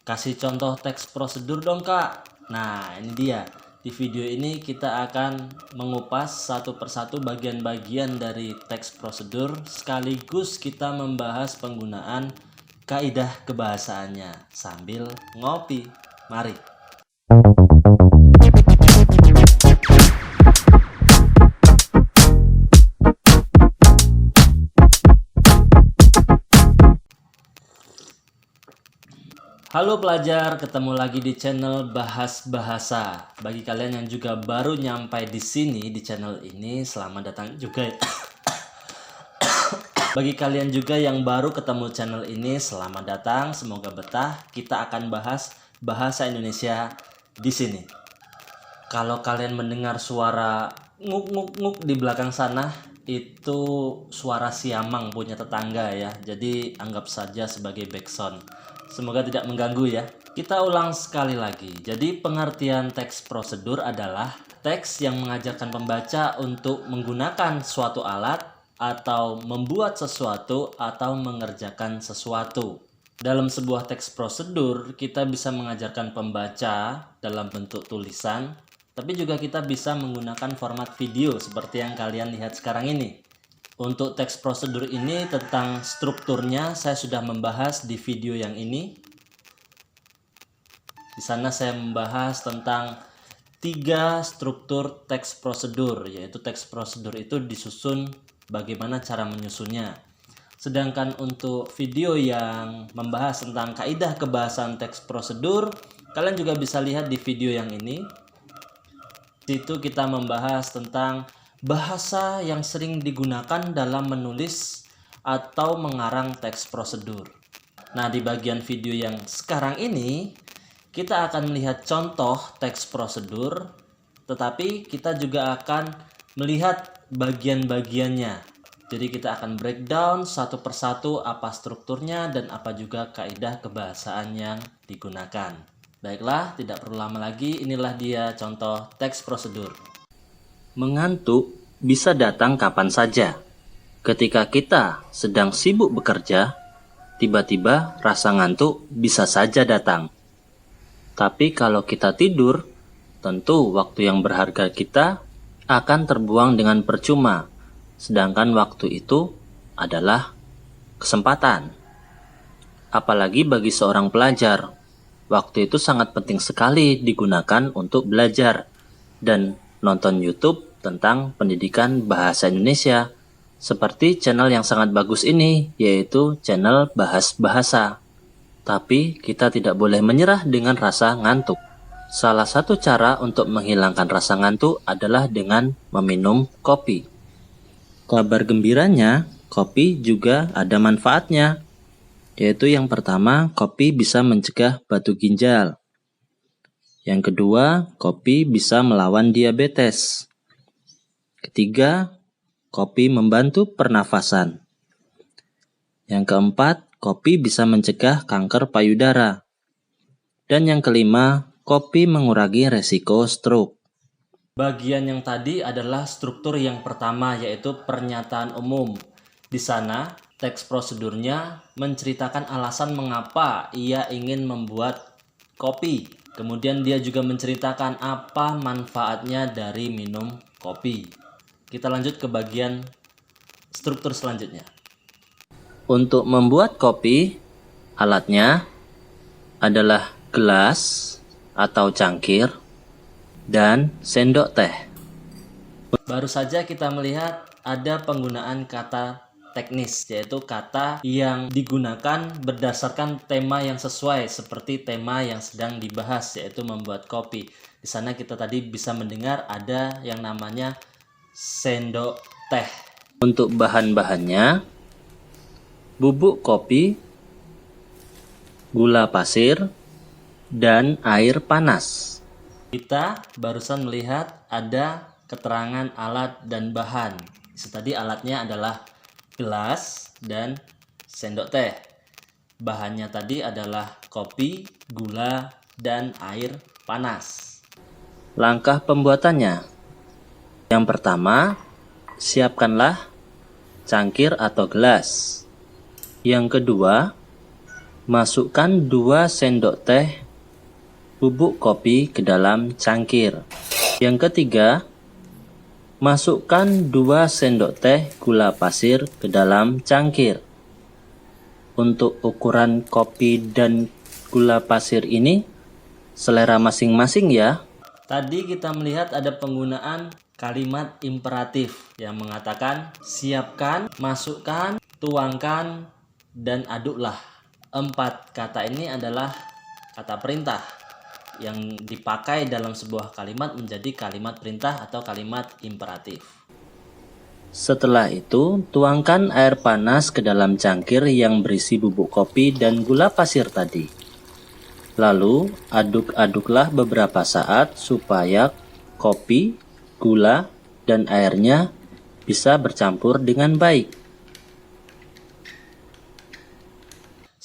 Kasih contoh teks prosedur dong kak. Nah ini dia. Di video ini kita akan mengupas satu persatu bagian-bagian dari teks prosedur, sekaligus kita membahas penggunaan kaidah kebahasaannya sambil ngopi. Mari. Halo pelajar, ketemu lagi di channel Bahas Bahasa. Bagi kalian yang juga baru nyampai di sini di channel ini, selamat datang juga. Bagi kalian juga yang baru ketemu channel ini, selamat datang. Semoga betah. Kita akan bahas bahasa Indonesia di sini. Kalau kalian mendengar suara nguk-nguk-nguk di belakang sana, itu suara siamang punya tetangga ya. Jadi anggap saja sebagai backsound. Semoga tidak mengganggu ya. Kita ulang sekali lagi. Jadi pengertian teks prosedur adalah teks yang mengajarkan pembaca untuk menggunakan suatu alat atau membuat sesuatu atau mengerjakan sesuatu. Dalam sebuah teks prosedur, kita bisa mengajarkan pembaca dalam bentuk tulisan, tapi juga kita bisa menggunakan format video seperti yang kalian lihat sekarang ini. Untuk teks prosedur ini tentang strukturnya saya sudah membahas di video yang ini. Di sana saya membahas tentang 3 struktur teks prosedur, yaitu teks prosedur itu disusun bagaimana cara menyusunnya. Sedangkan untuk video yang membahas tentang kaidah kebahasaan teks prosedur, kalian juga bisa lihat di video yang ini. Di situ kita membahas tentang bahasa yang sering digunakan dalam menulis atau mengarang teks prosedur. Nah, di bagian video yang sekarang ini kita akan melihat contoh teks prosedur, tetapi kita juga akan melihat bagian-bagiannya. Jadi kita akan breakdown satu persatu apa strukturnya dan apa juga kaidah kebahasaan yang digunakan. Baiklah, tidak perlu lama lagi, inilah dia contoh teks prosedur. Mengantuk bisa datang kapan saja. Ketika kita sedang sibuk bekerja, tiba-tiba rasa ngantuk bisa saja datang. Tapi kalau kita tidur, tentu waktu yang berharga kita akan terbuang dengan percuma. Sedangkan waktu itu adalah kesempatan. Apalagi bagi seorang pelajar, waktu itu sangat penting sekali digunakan untuk belajar dan nonton YouTube tentang pendidikan bahasa Indonesia, seperti channel yang sangat bagus ini, yaitu channel Bahas Bahasa. Tapi kita tidak boleh menyerah dengan rasa ngantuk. Salah satu cara untuk menghilangkan rasa ngantuk adalah dengan meminum kopi. Kabar gembiranya, kopi juga ada manfaatnya, yaitu yang pertama, kopi bisa mencegah batu ginjal. Yang kedua, kopi bisa melawan diabetes. Ketiga, kopi membantu pernafasan. Yang keempat, kopi bisa mencegah kanker payudara. Dan yang kelima, kopi mengurangi resiko stroke. Bagian yang tadi adalah struktur yang pertama, yaitu pernyataan umum. Di sana, teks prosedurnya menceritakan alasan mengapa ia ingin membuat kopi. Kemudian dia juga menceritakan apa manfaatnya dari minum kopi. Kita lanjut ke bagian struktur selanjutnya. Untuk membuat kopi, alatnya adalah gelas atau cangkir dan sendok teh. Baru saja kita melihat ada penggunaan kata teknis, yaitu kata yang digunakan berdasarkan tema yang sesuai seperti tema yang sedang dibahas, yaitu membuat kopi. Di sana kita tadi bisa mendengar ada yang namanya sendok teh. Untuk bahan-bahannya, bubuk kopi, gula pasir, dan air panas. Kita barusan melihat ada keterangan alat dan bahan. Tadi alatnya adalah gelas dan sendok teh. Bahannya tadi adalah kopi, gula, dan air panas. Langkah pembuatannya. Yang pertama, siapkanlah cangkir atau gelas. Yang kedua, Masukkan 2 sendok teh bubuk kopi ke dalam cangkir. Yang ketiga, masukkan 2 sendok teh gula pasir ke dalam cangkir. Untuk ukuran kopi dan gula pasir ini selera masing-masing ya. Tadi kita melihat ada penggunaan kalimat imperatif yang mengatakan siapkan, masukkan, tuangkan, dan aduklah. 4 kata ini adalah kata perintah yang dipakai dalam sebuah kalimat menjadi kalimat perintah atau kalimat imperatif. Setelah itu, tuangkan air panas ke dalam cangkir yang berisi bubuk kopi dan gula pasir tadi. Lalu, aduk-aduklah beberapa saat supaya kopi, gula, dan airnya bisa bercampur dengan baik.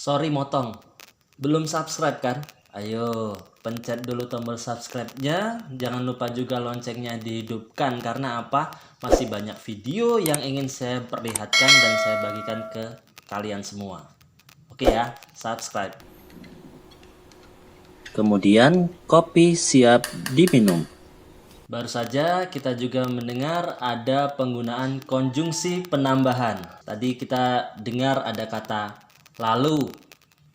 Sorry motong, belum subscribe kan? Ayo, pencet dulu tombol subscribe-nya. Jangan lupa juga loncengnya dihidupkan. Karena apa? Masih banyak video yang ingin saya perlihatkan dan saya bagikan ke kalian semua. Oke ya, subscribe. Kemudian, kopi siap diminum. Baru saja kita juga mendengar ada penggunaan konjungsi penambahan. Tadi kita dengar ada kata lalu,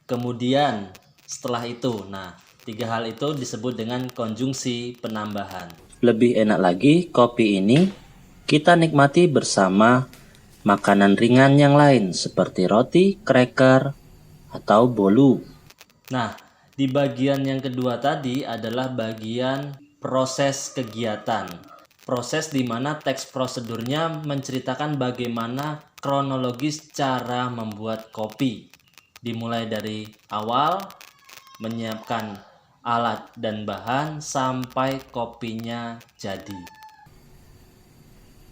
kemudian, setelah itu. Nah, 3 hal itu disebut dengan konjungsi penambahan. Lebih enak lagi, kopi ini kita nikmati bersama makanan ringan yang lain seperti roti, cracker, atau bolu. Nah, di bagian yang kedua tadi adalah bagian proses kegiatan. Proses di mana teks prosedurnya menceritakan bagaimana kronologis cara membuat kopi. Dimulai dari awal, menyiapkan alat dan bahan sampai kopinya jadi.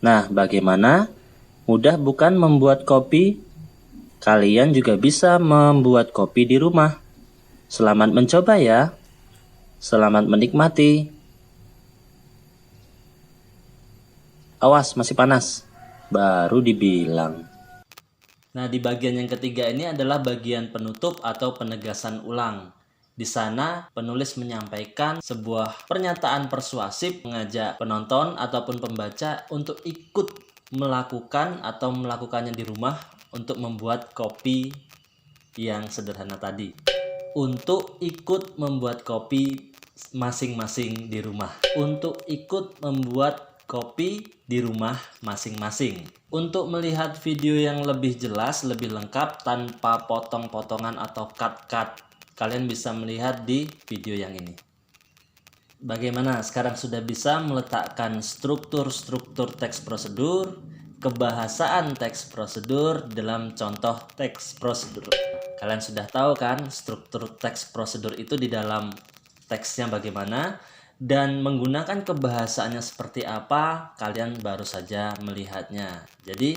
Nah, bagaimana? Mudah bukan membuat kopi? Kalian juga bisa membuat kopi di rumah. Selamat mencoba ya. Selamat menikmati. Awas, masih panas. Baru dibilang. Nah, di bagian yang ketiga ini adalah bagian penutup atau penegasan ulang. Di sana, penulis menyampaikan sebuah pernyataan persuasif mengajak penonton ataupun pembaca untuk ikut melakukan atau melakukannya di rumah untuk membuat kopi yang sederhana tadi. Untuk ikut membuat kopi masing-masing di rumah. Untuk ikut membuat kopi di rumah masing-masing. Untuk melihat video yang lebih jelas, lebih lengkap tanpa potong-potongan atau cut-cut, kalian bisa melihat di video yang ini. Bagaimana? Sekarang sudah bisa meletakkan struktur-struktur teks prosedur, kebahasaan teks prosedur dalam contoh teks prosedur. Kalian sudah tahu kan struktur teks prosedur itu di dalam teksnya bagaimana? Dan menggunakan kebahasaannya seperti apa, kalian baru saja melihatnya. Jadi,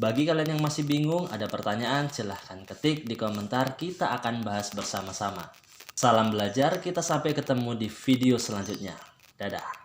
bagi kalian yang masih bingung, ada pertanyaan, silahkan ketik di komentar, kita akan bahas bersama-sama. Salam belajar, kita sampai ketemu di video selanjutnya. Dadah.